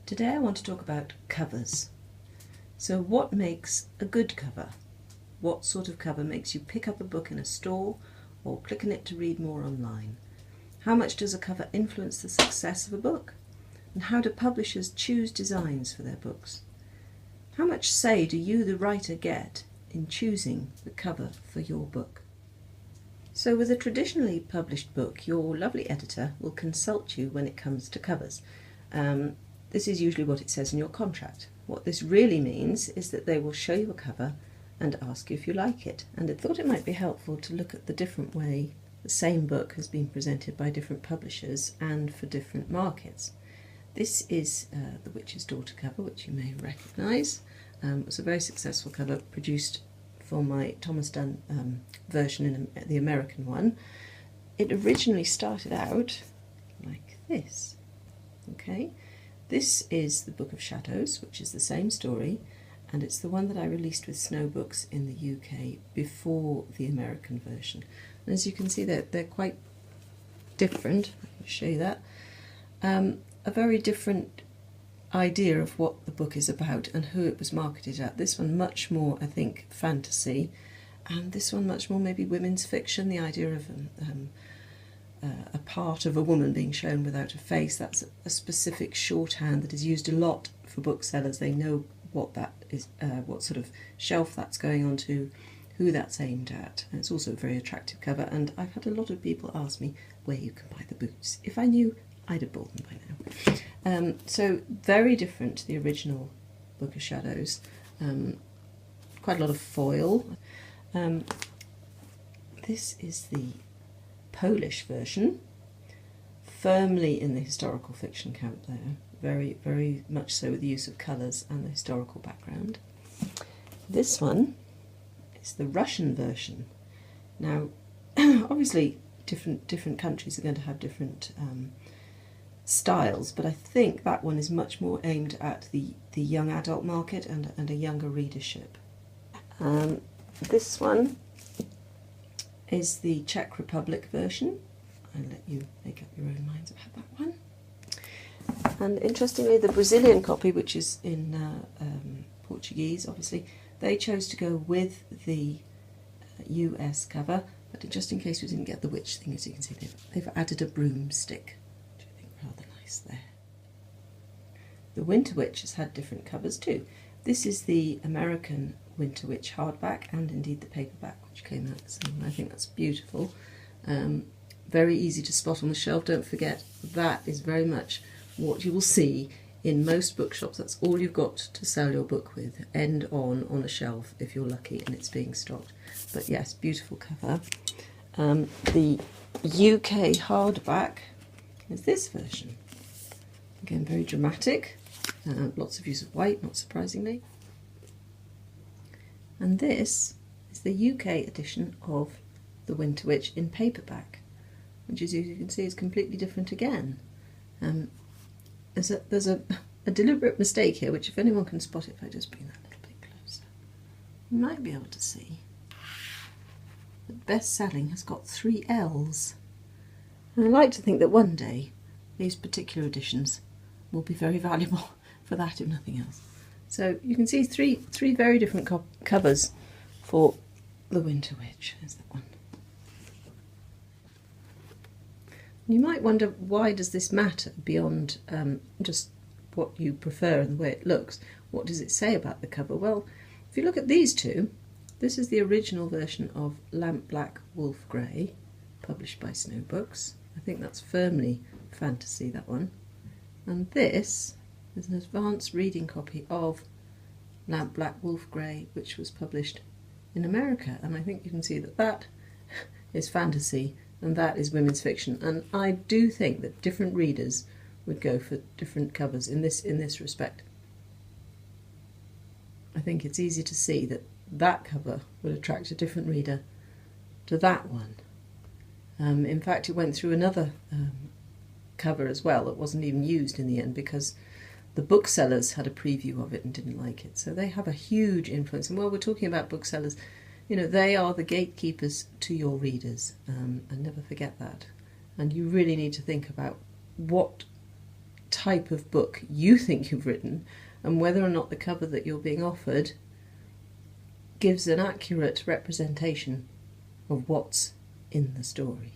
Today I want to talk about covers. So what makes a good cover? What sort of cover makes you pick up a book in a store or click on it to read more online? How much does a cover influence the success of a book? And how do publishers choose designs for their books? How much say do you, the writer, get in choosing the cover for your book? So with a traditionally published book, your lovely editor will consult you when it comes to covers. This is usually what it says in your contract. What this really means is that they will show you a cover and ask you if you like it. And I thought it might be helpful to look at the different way the same book has been presented by different publishers and for different markets. This is The Witch's Daughter cover, which you may recognise. It was a very successful cover produced for my Thomas Dunn version in the American one. It originally started out like this. Okay, this is The Book of Shadows, which is the same story, and it's the one that I released with Snow Books in the UK before the American version. And as you can see, they're quite different. Let me show you that. A very different idea of what the book is about and who it was marketed at. This one much more, I think, fantasy, and this one much more maybe women's fiction, the idea of a part of a woman being shown without a face. That's a specific shorthand that is used a lot for booksellers. They know what that is, what sort of shelf that's going on to, who that's aimed at. And it's also a very attractive cover, and I've had a lot of people ask me where you can buy the boots. If I knew, I'd have bought them by now. So very different to the original Book of Shadows. Quite a lot of foil. This is the Polish version, firmly in the historical fiction camp there, very much so with the use of colours and the historical background. This one is the Russian version. Now, obviously different countries are going to have different styles, but I think that one is much more aimed at the young adult market and a younger readership. This one is the Czech Republic version. I'll let you make up your own minds about that one. And interestingly, the Brazilian copy, which is in Portuguese, obviously, they chose to go with the US cover, but just in case we didn't get the witch thing, as you can see, they've added a broomstick, which I think rather nice there. The Winter Witch has had different covers too. This is the American Winter Witch hardback, and indeed the paperback, which came out the same. I think that's beautiful. Very easy to spot on the shelf. Don't forget, that is very much what you will see in most bookshops. That's all you've got to sell your book with. End on a shelf if you're lucky and it's being stocked. But yes, beautiful cover. The UK hardback is this version. Again, very dramatic. Lots of use of white, not surprisingly. And this is the UK edition of The Winter Witch in paperback, which, as you can see, is completely different again. There's a deliberate mistake here, which if anyone can spot it, if I just bring that a little bit closer, you might be able to see that Best Selling has got 3 L's. And I like to think that one day these particular editions will be very valuable for that, if nothing else. So you can see three very different covers for The Winter Witch. There's that one. You might wonder, why does this matter beyond just what you prefer and the way it looks? What does it say about the cover? Well, if you look at these two, this is the original version of Lamp Black Wolf Grey, published by Snow Books. I think that's firmly fantasy, that one. And this is an advanced reading copy of Lamp Black Wolf Grey, which was published in America. And I think you can see that that is fantasy and that is women's fiction. And I do think that different readers would go for different covers in this respect. I think it's easy to see that that cover would attract a different reader to that one. In fact, it went through another cover as well that wasn't even used in the end, because the booksellers had a preview of it and didn't like it. So they have a huge influence. And while we're talking about booksellers, you know, they are the gatekeepers to your readers, and never forget that. And you really need to think about what type of book you think you've written and whether or not the cover that you're being offered gives an accurate representation of what's in the story.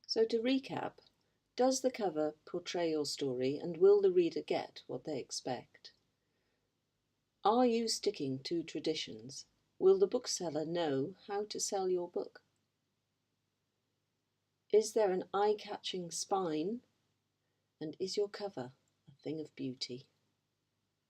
So to recap, does the cover portray your story and will the reader get what they expect? Are you sticking to traditions? Will the bookseller know how to sell your book? Is there an eye-catching spine? And is your cover a thing of beauty?